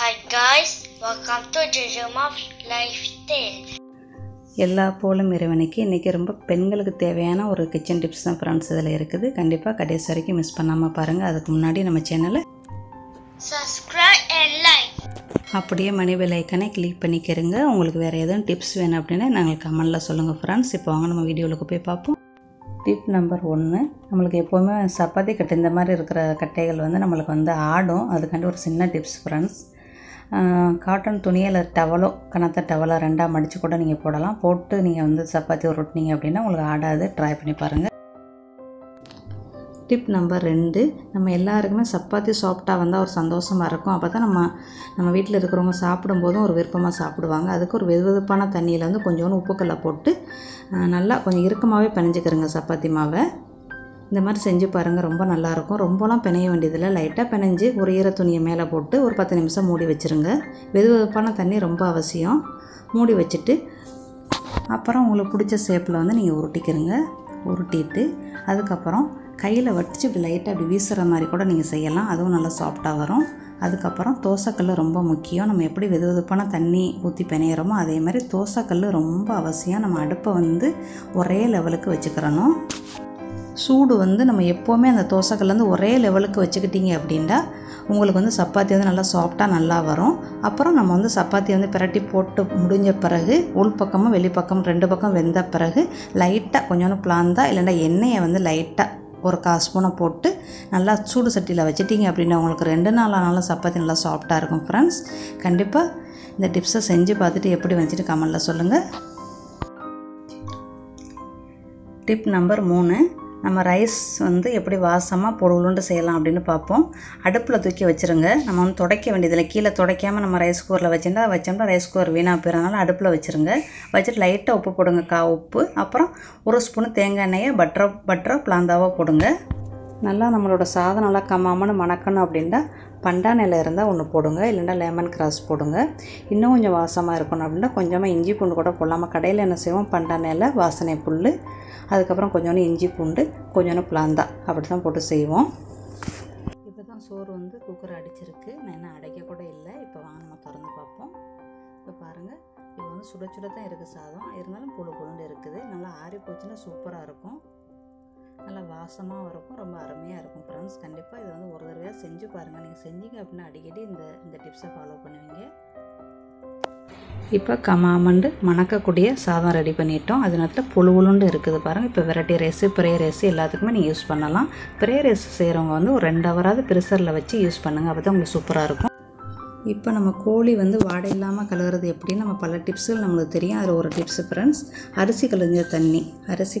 Hi guys, welcome to Janggery's lifestyle. எல்லா போலும் இறைவனுக்கு இன்றைக்கி ரொம்ப பெண்களுக்கு தேவையான ஒரு கிச்சன் டிப்ஸ் தான் ஃப்ரெண்ட்ஸ் இதில் இருக்குது. கண்டிப்பாக கடைசி வரைக்கும் மிஸ் பண்ணாமல் பாருங்கள். அதுக்கு முன்னாடி நம்ம சேனலை Subscribe and like. அப்படியே மணி பெல் ஐக்கானே கிளிக் பண்ணிக்கிறங்க. உங்களுக்கு வேறு எதுவும் டிப்ஸ் வேணும் அப்படின்னா நாங்கள் கமெண்டில் சொல்லுங்கள் ஃப்ரெண்ட்ஸ். இப்போ வாங்க நம்ம வீடியோவுக்கு போய் பார்ப்போம். டிப் நம்பர் 1, நம்மளுக்கு எப்போவுமே சப்பாத்தி கட்டை இந்த மாதிரி இருக்கிற கட்டைகள் வந்து நம்மளுக்கு வந்து ஆடும். அதுக்காண்டி ஒரு சின்ன டிப்ஸ் ஃப்ரெண்ட்ஸ். காட்டன் துணியில் டவலோ கனத்த டவலோ ரெண்டாக மடித்து கூட நீங்கள் போடலாம். போட்டு நீங்கள் வந்து சப்பாத்தி உருட்டினீங்க அப்படின்னா உங்களுக்கு ஆடாது. ட்ரை பண்ணி பாருங்கள். டிப் நம்பர் 2, நம்ம எல்லாருக்குமே சப்பாத்தி சாஃப்டாக வந்தால் ஒரு சந்தோஷமாக இருக்கும். அப்போ தான் நம்ம வீட்டில் இருக்கிறவங்க சாப்பிடும்போதும் ஒரு விருப்பமாக சாப்பிடுவாங்க. அதுக்கு ஒரு வெதுவெதுப்பான தண்ணியில் வந்து கொஞ்சோண்டு உப்புக்கல்லை போட்டு நல்லா கொஞ்சம் இறுக்கமாகவே பிணைஞ்சிக்கிறங்க சப்பாத்தி மாவை. இந்த மாதிரி செஞ்சு பாருங்கள், ரொம்ப நல்லாயிருக்கும். ரொம்பலாம் பிணைய வேண்டியதில்லை, லைட்டாக பிணைஞ்சு ஒரு ஈர துணியை மேலே போட்டு ஒரு 10 நிமிஷம் மூடி வச்சுருங்க. வெதுவெதுப்பான தண்ணி ரொம்ப அவசியம். மூடி வச்சுட்டு அப்புறம் உங்களுக்கு பிடிச்ச ஷேப்பில் வந்து நீங்கள் உருட்டிக்கிறங்க. உருட்டிட்டு அதுக்கப்புறம் கையில் வடித்து இப்படி லைட்டாக அப்படி வீசுகிற மாதிரி கூட நீங்கள் செய்யலாம். அதுவும் நல்லா சாஃப்டாக வரும். அதுக்கப்புறம் தோசைக்கல் ரொம்ப முக்கியம். நம்ம எப்படி வெதுவெதுப்பான தண்ணி ஊற்றி பிணையிறோமோ அதே மாதிரி தோசைக்கல் ரொம்ப அவசியம். நம்ம அடுப்பை வந்து ஒரே லெவலுக்கு வச்சுக்கிறணும். சூடு வந்து நம்ம எப்போவுமே அந்த தோசைக்கல் வந்து ஒரே லெவலுக்கு வச்சுக்கிட்டிங்க அப்படின்னா உங்களுக்கு வந்து சப்பாத்தி வந்து நல்லா சாஃப்டாக நல்லா வரும். அப்புறம் நம்ம வந்து சப்பாத்தி வந்து பிரட்டி போட்டு முடிஞ்ச பிறகு உள்பக்கமும் வெளிப்பக்கம் 2 பக்கம் வெந்த பிறகு லைட்டாக கொஞ்சோண்டு பிளாந்தா இல்லைன்னா எண்ணெயை வந்து லைட்டாக ஒரு 1/4 ஸ்பூனை போட்டு நல்லா சூடு சட்டியில் வச்சிட்டிங்க அப்படின்னா உங்களுக்கு 2 நாள் ஆனாலும் சப்பாத்தி நல்லா சாஃப்டாக இருக்கும் ஃப்ரெண்ட்ஸ். கண்டிப்பாக இந்த டிப்ஸை செஞ்சு பார்த்துட்டு எப்படி வந்துட்டு கமெண்டில் சொல்லுங்கள். டிப் நம்பர் 3, நம்ம ரைஸ் வந்து எப்படி வாசமாக பொருளுண்டு செய்யலாம் அப்படின்னு பார்ப்போம். அடுப்பில் தூக்கி வச்சுருங்க. நம்ம வந்து துடைக்க வேண்டியதில்லை. கீழே துடைக்காமல் நம்ம ரைஸ் குக்கரில் வச்சோம்னா ரைஸ் குக்கர் வீணாக போயிடறனால அடுப்பில் வச்சுருங்க. வச்சுட்டு லைட்டாக உப்பு போடுங்க, உப்பு. அப்புறம் 1 ஸ்பூனு தேங்காய் எண்ணெயை பட்டரை பிளாந்தாவோ போடுங்க. நல்லா நம்மளோட சாதம் நல்லா கம்மாமன்னு மணக்கணும் அப்படின்னா பண்டானையில் இருந்தால் ஒன்று போடுங்க, இல்லைன்னா லெமன் கிராஸ் போடுங்க. இன்னும் கொஞ்சம் வாசமாக இருக்கணும் அப்படின்னா கொஞ்சமாக இஞ்சி பூண்டு கூட போடலாமல். கடையில் என்ன செய்வோம், பண்டானையில் வாசனை புல், அதுக்கப்புறம் கொஞ்சோண்டு இஞ்சி பூண்டு, கொஞ்சோண்டு பிளாந்தா, அப்படி தான் போட்டு செய்வோம். இப்போ தான் சோறு வந்து குக்கர் அடிச்சிருக்கு. நான் என்ன அடைக்க கூட இல்லை. இப்போ வாங்க நம்ம திறந்து பார்ப்போம். இப்போ பாருங்கள், இப்போ வந்து சுட சுட தான் இருக்குது சாதம். இருந்தாலும் புழுண்டு இருக்குது. நல்லா ஆறி போச்சுன்னா சூப்பராக இருக்கும். நல்லா வாசமாக இருக்கும். ரொம்ப அருமையாக இருக்கும் ஃப்ரெண்ட்ஸ். கண்டிப்பாக இதை வந்து ஒரு தடவையாக செஞ்சு பாருங்கள். நீங்கள் செஞ்சீங்க அப்படின்னா அடிக்கடி இந்த டிப்ஸை ஃபாலோ பண்ணுவீங்க. இப்போ கமாமண்டு மணக்கக்கூடிய சாதம் ரெடி பண்ணிட்டோம். அது நேரத்தில் புழுண்டு இருக்குது பாருங்கள். இப்போ வெரைட்டி ரைஸு, ப்ரே ரைஸு எல்லாத்துக்குமே நீங்கள் யூஸ் பண்ணலாம். ப்ரே ரைஸ் செய்கிறவங்க வந்து ஒரு 2 ஹவராவது ப்ரெஷரில் வச்சு யூஸ் பண்ணுங்கள். அப்போ தான் உங்களுக்கு சூப்பராக இருக்கும். இப்போ நம்ம கோழி வந்து வாடை இல்லாமல் கழுவுறது எப்படின்னு நம்ம பல டிப்ஸுகள் நம்மளுக்கு தெரியும். அதில் ஒரு டிப்ஸு ஃப்ரெண்ட்ஸ், அரிசி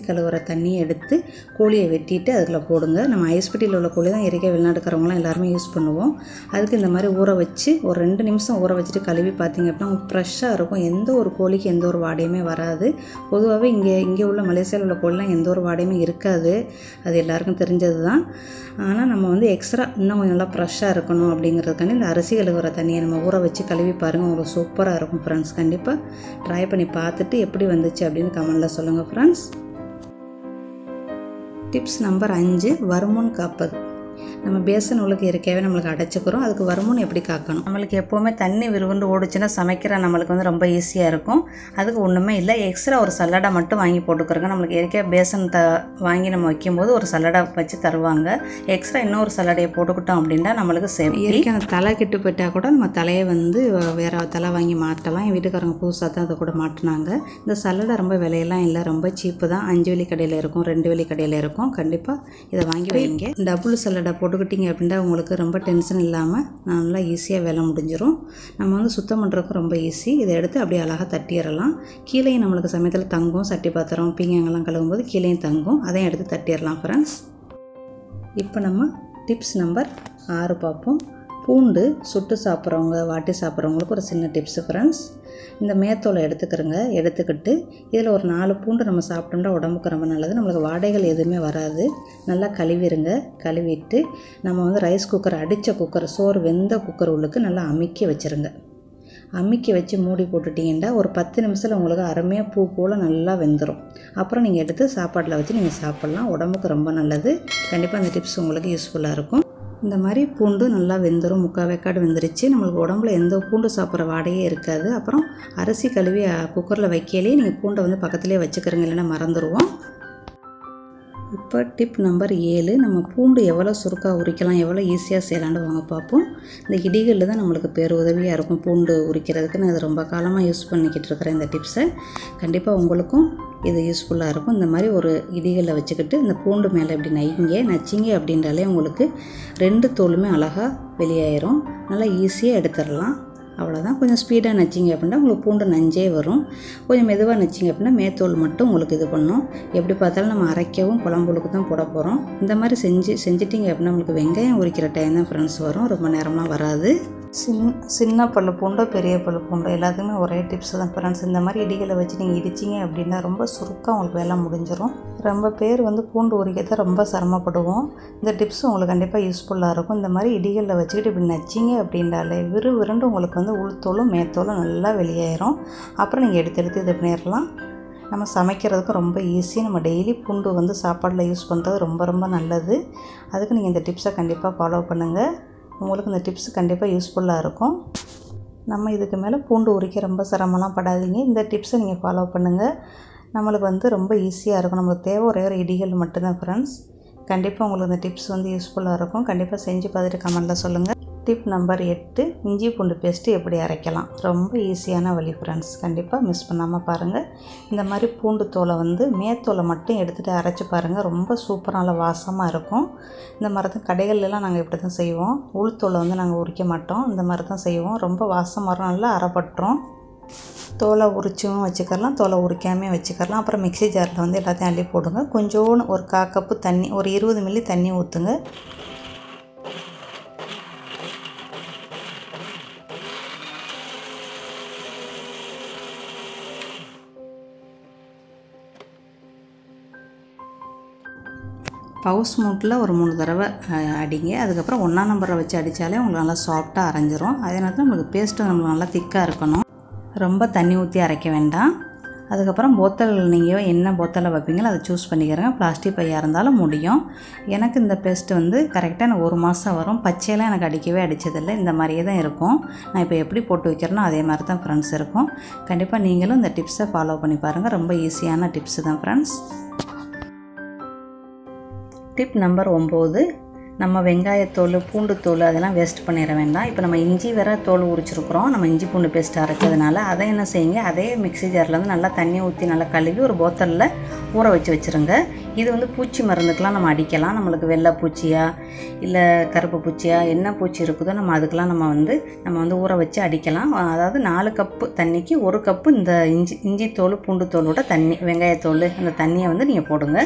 கழுவுற தண்ணியை எடுத்து கோழியை வெட்டிட்டு அதில் போடுங்க. நம்ம ஐஸ்பெட்டியில் உள்ள கோழி தான் இறக்க வெளிநாட்டுக்காரவங்களாம் எல்லாருமே யூஸ் பண்ணுவோம். அதுக்கு இந்த மாதிரி ஊற வச்சு ஒரு 2 நிமிஷம் ஊற வச்சுட்டு கழுவி பார்த்தீங்க அப்படின்னா உங்களுக்கு ஃப்ரெஷ்ஷாக இருக்கும். எந்த ஒரு கோழிக்கு எந்த ஒரு வாடையுமே வராது. பொதுவாகவே இங்கே உள்ள மலேசியாவில் உள்ள கோழிலாம் எந்த ஒரு வாடையுமே இருக்காது. அது எல்லாருக்கும் தெரிஞ்சது தான். ஆனால் நம்ம வந்து எக்ஸ்ட்ரா இன்னும் கொஞ்சம் நல்லா ஃப்ரெஷ்ஷாக இருக்கணும் அப்படிங்கிறதுக்காண்டி இந்த அரிசி கழுவுற தண்ணியை நம்ம ஊற வச்சு கழுவி பாருங்கள். உங்களுக்கு சூப்பராக இருக்கும் ஃப்ரெண்ட்ஸ். கண்டிப்பாக ட்ரை பண்ணி பார்த்துட்டு எப்படி வந்துச்சு அப்படின்னு கமெண்டில் சொல்லுங்கள் ஃப்ரெண்ட்ஸ். டிப்ஸ் நம்பர் 5, வருமுன் காப்பது. நம்ம பேசன் உள்ளுக்கு இருக்கவே நம்மளுக்கு அடைச்சிக்கிறோம். அதுக்கு வருமுன் எப்படி காக்கணும்? நம்மளுக்கு எப்போவுமே தண்ணி விரும்புண்டு ஓடிச்சுன்னா சமைக்கிற நம்மளுக்கு வந்து ரொம்ப ஈஸியாக இருக்கும். அதுக்கு ஒன்றுமே இல்லை, எக்ஸ்ட்ரா ஒரு சல்லடை மட்டும் வாங்கி போட்டுக்கிறோங்க. நம்மளுக்கு இயற்கையாக பேசன் வாங்கி நம்ம வைக்கும்போது ஒரு சல்லடை வச்சு தருவாங்க. எக்ஸ்ட்ரா இன்னொரு சல்லடையை போட்டுக்கிட்டோம் அப்படின்னா நம்மளுக்கு இயற்கை அந்த தலை கெட்டு போயிட்டால் கூட நம்ம தலையை வந்து வேறு தலை வாங்கி மாட்டலாம். என் வீட்டுக்காரங்க புதுசாக தான் அதை கூட மாட்டினாங்க. இந்த சல்லடை ரொம்ப விலையெல்லாம் இல்லை, ரொம்ப சீப்பு தான். 5 வெள்ளி கடையில் இருக்கும், 2 வெள்ளி கடையில் இருக்கும். கண்டிப்பாக இதை வாங்கி வைங்க. டபுள் சல்லடை போட்டுக்கிட்டிங்க அப்படின்னா உங்களுக்கு ரொம்ப டென்ஷன் இல்லாமல் நல்லா ஈஸியாக வேலை முடிஞ்சிடும். நம்ம வந்து சுத்தம் பண்ணுறதுக்கு ரொம்ப ஈஸி. இதை எடுத்து அப்படியே அழகாக தட்டிடலாம். கீழேயும் நம்மளுக்கு சமயத்தில் தங்கும். சட்டி பாத்திரம் பீங்கெல்லாம் கழுவும்போது கீழேயும் தங்கும். அதையும் எடுத்து தட்டிடலாம் ஃப்ரெண்ட்ஸ். இப்போ நம்ம டிப்ஸ் நம்பர் 6 பார்ப்போம். பூண்டு சுட்டு சாப்பிட்றவங்க, வாட்டி சாப்பிட்றவங்களுக்கு ஒரு சின்ன டிப்ஸு ஃப்ரெண்ட்ஸ். இந்த மேத்தோலை எடுத்துக்கிட்டு இதில் ஒரு 4 பூண்டு நம்ம சாப்பிட்டோம்னா உடம்புக்கு ரொம்ப நல்லது. நம்மளுக்கு வாடைகள் எதுவுமே வராது. நல்லா கழுவிட்டு நம்ம வந்து ரைஸ் குக்கர், அடித்த குக்கர், சோறு வெந்த குக்கர் உள்ளுக்கு நல்லா அமுக்கி வச்சுருங்க. அமுக்கி வச்சு மூடி போட்டுட்டிங்கன்னா ஒரு 10 நிமிஷத்தில் உங்களுக்கு அருமையாக பூ போல் நல்லா வெந்துடும். அப்புறம் நீங்கள் எடுத்து சாப்பாட்டில் வச்சு நீங்கள் சாப்பிட்லாம். உடம்புக்கு ரொம்ப நல்லது. கண்டிப்பாக அந்த டிப்ஸ் உங்களுக்கு யூஸ்ஃபுல்லாக இருக்கும். இந்த மாதிரி பூண்டு நல்லா வெந்துடும், 3/4 வேக்காடு வெந்துருச்சு. நம்மளுக்கு உடம்புல எந்த பூண்டு சாப்பிட்ற வாடையே இருக்காது. அப்புறம் அரிசி கழுவி குக்கரில் வைக்கலே நீங்கள் பூண்டை வந்து பக்கத்துலேயே வச்சுக்கிறங்க, இல்லைன்னா மறந்துடுவோம். இப்போ டிப் நம்பர் 7, நம்ம பூண்டு எவ்வளோ சுருக்காக உரிக்கலாம், எவ்வளோ ஈஸியாக செய்யலான்னு வாங்க பார்ப்போம். இந்த இடிகளில் தான் நம்மளுக்கு பேர் உதவியாக இருக்கும் பூண்டு உரிக்கிறதுக்கு. நான் இது ரொம்ப காலமாக யூஸ் பண்ணிக்கிட்டு இருக்கிறேன். இந்த டிப்ஸை கண்டிப்பாக உங்களுக்கும் இது யூஸ்ஃபுல்லாக இருக்கும். இந்த மாதிரி ஒரு இடிகளில் வச்சுக்கிட்டு இந்த பூண்டு மேலே இப்படி நச்சிங்க அப்படின்றாலே உங்களுக்கு 2 தோலுமே அழகாக வெளியாயிரும். நல்லா ஈஸியாக எடுத்துடலாம். அவ்வளோதான். கொஞ்சம் ஸ்பீடாக நச்சிங்க அப்படின்னா உங்களுக்கு பூண்டு நஞ்சே வரும். கொஞ்சம் மெதுவாக நச்சிங்க அப்படின்னா மேத்தோல் மட்டும் உங்களுக்கு இது பண்ணும். எப்படி பார்த்தாலும் நம்ம அரைக்கவும் குழம்புக்கு தான் போட போகிறோம். இந்த மாதிரி செஞ்சிட்டிங்க அப்படின்னா உங்களுக்கு வெங்காயம் உரிக்கிற டைம் தான் ஃப்ரெண்ட்ஸ் வரும், ரொம்ப நேரம்லாம் வராது. சின்ன பல்லு பூண்டோ பெரிய பல்லு பூண்டோ எல்லாத்துக்குமே ஒரே டிப்ஸ் தான் ஃப்ரெண்ட்ஸ். இந்த மாதிரி இடிகளை வச்சு நீங்கள் இடிச்சிங்க அப்படின்னா ரொம்ப சுருக்காக உங்களுக்கு வேலை முடிஞ்சிடும். ரொம்ப பேர் வந்து பூண்டு உரிக்கிறத ரொம்ப சிரமப்படுவோம். இந்த டிப்ஸ் உங்களுக்கு கண்டிப்பாக யூஸ்ஃபுல்லாக இருக்கும். இந்த மாதிரி இடிகளில் வச்சுக்கிட்டு இப்படி நச்சிங்க அப்படின்றாலே விறுவிறுண்டு உங்களுக்கு வந்து உள்தோலும் மேத்தோலும் நல்லா வெளியாயிரும். அப்புறம் நீங்கள் எடுத்து இது பண்ணிடலாம். நம்ம சமைக்கிறதுக்கு ரொம்ப ஈஸி. நம்ம டெய்லி பூண்டு வந்து சாப்பாடில் யூஸ் பண்ணுறது ரொம்ப ரொம்ப நல்லது. அதுக்கு நீங்கள் இந்த டிப்ஸை கண்டிப்பாக ஃபாலோ பண்ணுங்கள். உங்களுக்கு இந்த டிப்ஸ் கண்டிப்பாக யூஸ்ஃபுல்லாக இருக்கும். நம்ம இதுக்கு மேலே பூண்டு உரிக்க ரொம்ப சிரமம்லாம் படாதீங்க. இந்த டிப்ஸை நீங்கள் ஃபாலோ பண்ணுங்கள். நம்மளுக்கு வந்து ரொம்ப ஈஸியாக இருக்கும். நம்மளுக்கு தேவை ஒரே ஒரு இடிகள் மட்டும்தான் ஃப்ரெண்ட்ஸ். கண்டிப்பாக உங்களுக்கு இந்த டிப்ஸ் வந்து யூஸ்ஃபுல்லாக இருக்கும். கண்டிப்பாக செஞ்சு பார்த்துட்டு கமெண்ட்டில் சொல்லுங்கள். டிப் நம்பர் 8, இஞ்சி பூண்டு பேஸ்ட்டு எப்படி அரைக்கலாம். ரொம்ப ஈஸியான வழி ஃப்ரெண்ட்ஸ். கண்டிப்பாக மிஸ் பண்ணாமல் பாருங்கள். இந்த மாதிரி பூண்டு தோலை வந்து மேத்தோலை மட்டும் எடுத்துகிட்டு அரைச்சி பாருங்கள். ரொம்ப சூப்பரான வாசமாக இருக்கும். இந்த மாதிரி தான் கடைகள்லாம் நாங்கள் இப்படி தான் செய்வோம். உள்தோலை வந்து நாங்கள் உரிக்க மாட்டோம், இந்த மாதிரி தான் செய்வோம். ரொம்ப வாசம் வரும், நல்லா அரைப்பட்டுரும். தோலை உரிச்சும் வச்சுக்கலாம், தோலை உரிக்காமே வச்சுக்கலாம். அப்புறம் மிக்ஸி ஜாரில் வந்து எல்லாத்தையும் அள்ளி போடுங்க. கொஞ்சோன்னு ஒரு 1/4 கப்பு தண்ணி, ஒரு 20 மில்லி தண்ணி ஊற்றுங்க. பவுஸ் மூட்டில் ஒரு 3 தடவை அடிங்க. அதுக்கப்புறம் 1ஆம் நம்பரை வச்சு அடித்தாலே உங்களுக்கு நல்லா சாஃப்டாக அரைஞ்சிரும். அதே நேரத்தில் நம்மளுக்கு பேஸ்ட்டு நம்மளுக்கு நல்லா திக்காக இருக்கணும். ரொம்ப தண்ணி ஊற்றி அரைக்க வேண்டாம். அதுக்கப்புறம் போத்தல் நீங்கள் என்ன போத்தலில் வைப்பீங்களோ அதை சூஸ் பண்ணிக்கிறேங்க. பிளாஸ்டிக் பையாக இருந்தாலும் முடியும். எனக்கு இந்த பேஸ்ட்டு வந்து கரெக்டாக எனக்கு 1 மாதம் வரும். பச்சையெல்லாம் எனக்கு அடிச்சதில்லை, இந்த மாதிரியே தான் இருக்கும். நான் இப்போ எப்படி போட்டு வைக்கிறேனோ அதே மாதிரி தான் ஃப்ரெண்ட்ஸ் இருக்கும். கண்டிப்பாக நீங்களும் இந்த டிப்ஸை ஃபாலோ பண்ணி பாருங்கள். ரொம்ப ஈஸியான டிப்ஸு தான் ஃப்ரெண்ட்ஸ். டிப் நம்பர் 9, நம்ம வெங்காயத்தோல் பூண்டு தோல் அதெல்லாம் வேஸ்ட் பண்ணிட வேண்டாம். இப்போ நம்ம இஞ்சி வேறு தோல் உரிச்சிருக்கிறோம். நம்ம இஞ்சி பூண்டு பேஸ்ட் அரைச்சதுனால அதை என்ன செய்யுங்க, அதே மிக்ஸி ஜாரில் வந்து நல்லா தண்ணி ஊற்றி நல்லா கழுவி ஒரு போத்தலில் ஊற வச்சுருங்க. இது வந்து பூச்சி மருந்துக்கெலாம் நம்ம அடிக்கலாம். நம்மளுக்கு வெள்ளை பூச்சியா இல்லை கருப்பு பூச்சியா என்ன பூச்சி இருக்குதோ அதுக்கெலாம் நம்ம வந்து ஊற வச்சு அடிக்கலாம். அதாவது 4 கப்பு தண்ணிக்கு 1 கப்பு இந்த இஞ்சி தோல் பூண்டு தோலோட தண்ணி, வெங்காயத்தோல் அந்த தண்ணியை வந்து நீங்கள் போடுங்க.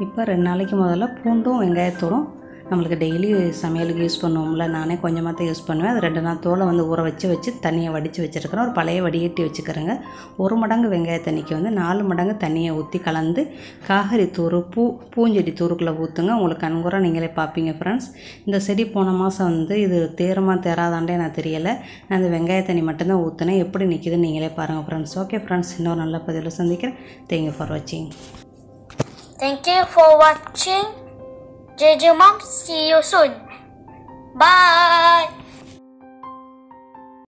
இப்போ 2 நாளைக்கு முதல்ல பூண்டும் வெங்காயத்தோலும் நம்மளுக்கு டெய்லி சமையலுக்கு யூஸ் பண்ணுவோம்ல, நானே கொஞ்சமாக தான் யூஸ் பண்ணுவேன். அது 2 நாள் தோலை வந்து ஊற வச்சு தண்ணியை வடித்து வச்சுருக்கிறேன். ஒரு பழைய வடிகட்டி வச்சுக்கிறேங்க. 1 மடங்கு வெங்காய தண்ணிக்கு வந்து 4 மடங்கு தண்ணியை ஊற்றி கலந்து காகரி தூறு பூஞ்செடி தூருக்குள்ளே ஊற்றுங்க. உங்களுக்கு கண்கூற நீங்களே பார்ப்பீங்க ஃப்ரெண்ட்ஸ். இந்த செடி போன மாதம் வந்து இது தேருமா தேராதாண்டே எனக்கு தெரியலை. நான் இந்த வெங்காய தண்ணி மட்டும்தான் ஊற்றினேன். எப்படி நிற்கிதுன்னு நீங்களே பாருங்கள் ஃப்ரெண்ட்ஸ். ஓகே ஃப்ரெண்ட்ஸ், இன்னொரு நல்ல பதிவில் சந்திக்கிறேன். தேங்க்யூ ஃபார் வாட்சிங். Thank you for watching. JJ Mom, see you soon. Bye.